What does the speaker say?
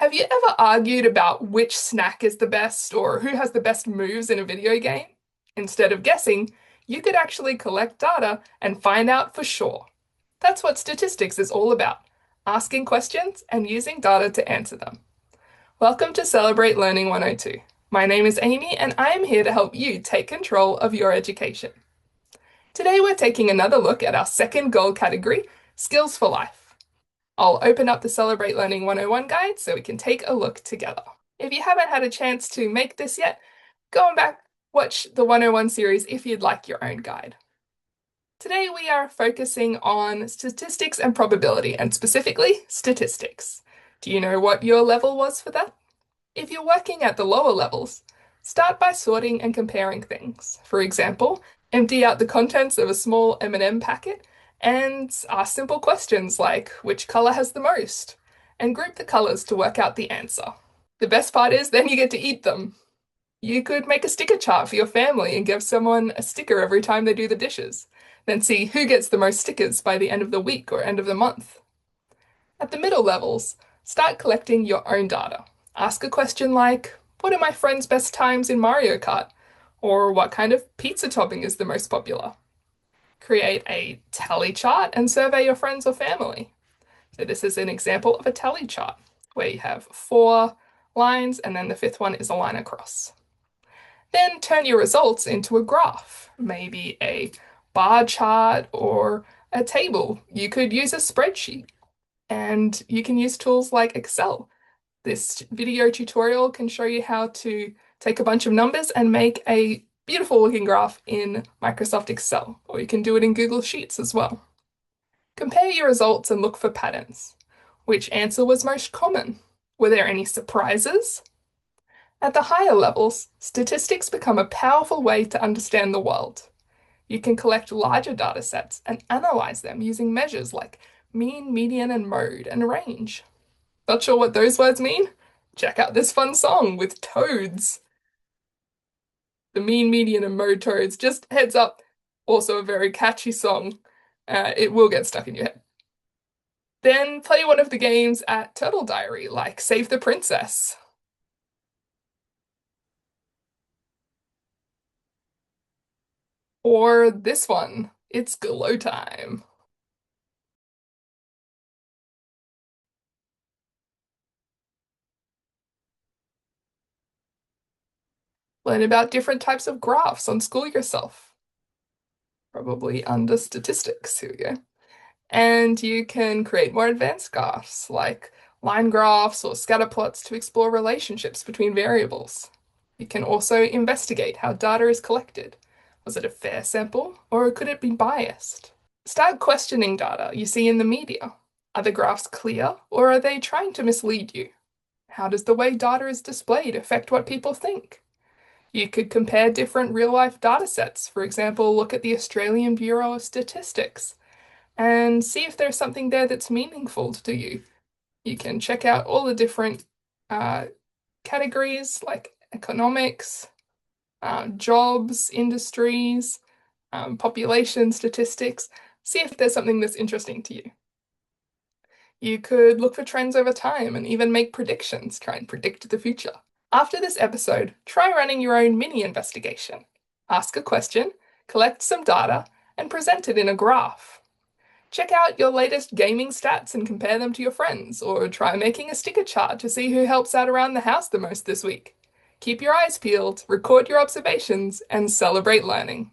Have you ever argued about which snack is the best or who has the best moves in a video game? Instead of guessing, you could actually collect data and find out for sure. That's what statistics is all about, asking questions and using data to answer them. Welcome to Celebrate Learning 102. My name is Amy and I am here to help you take control of your education. Today we're taking another look at our second goal category, Skills for Life. I'll open up the Celebrate Learning 101 guide so we can take a look together. If you haven't had a chance to make this yet, go back, watch the 101 series if you'd like your own guide. Today we are focusing on statistics and probability, and specifically statistics. Do you know what your level was for that? If you're working at the lower levels, start by sorting and comparing things. For example, empty out the contents of a small M&M packet and ask simple questions like which color has the most, and group the colors to work out the answer. The best part is then you get to eat them. You could make a sticker chart for your family and give someone a sticker every time they do the dishes, then see who gets the most stickers by the end of the week or end of the month. At the middle levels, start collecting your own data. Ask a question like, what are my friends' best times in Mario Kart? Or what kind of pizza topping is the most popular? Create a tally chart and survey your friends or family. So this is an example of a tally chart where you have 4 lines and then the 5th one is a line across. Then turn your results into a graph, maybe a bar chart or a table. You could use a spreadsheet and you can use tools like Excel. This video tutorial can show you how to take a bunch of numbers and make a beautiful looking graph in Microsoft Excel, or you can do it in Google Sheets as well. Compare your results and look for patterns. Which answer was most common? Were there any surprises? At the higher levels, statistics become a powerful way to understand the world. You can collect larger data sets and analyze them using measures like mean, median, and mode, and range. Not sure what those words mean? Check out this fun song with toads. The mean, median, and mode toads. Just heads up, also a very catchy song. It will get stuck in your head. Then play one of the games at Turtle Diary, like Save the Princess. Or this one, It's Glow Time. Learn about different types of graphs on School Yourself. Probably under statistics, here we go. And you can create more advanced graphs like line graphs or scatter plots to explore relationships between variables. You can also investigate how data is collected. Was it a fair sample or could it be biased? Start questioning data you see in the media. Are the graphs clear or are they trying to mislead you? How does the way data is displayed affect what people think? You could compare different real-life data sets. For example, look at the Australian Bureau of Statistics and see if there's something there that's meaningful to you. You can check out all the different categories like economics, jobs, industries, population statistics. See if there's something that's interesting to you. You could look for trends over time and even make predictions, try and predict the future. After this episode, try running your own mini investigation. Ask a question, collect some data, and present it in a graph. Check out your latest gaming stats and compare them to your friends, or try making a sticker chart to see who helps out around the house the most this week. Keep your eyes peeled, record your observations, and celebrate learning.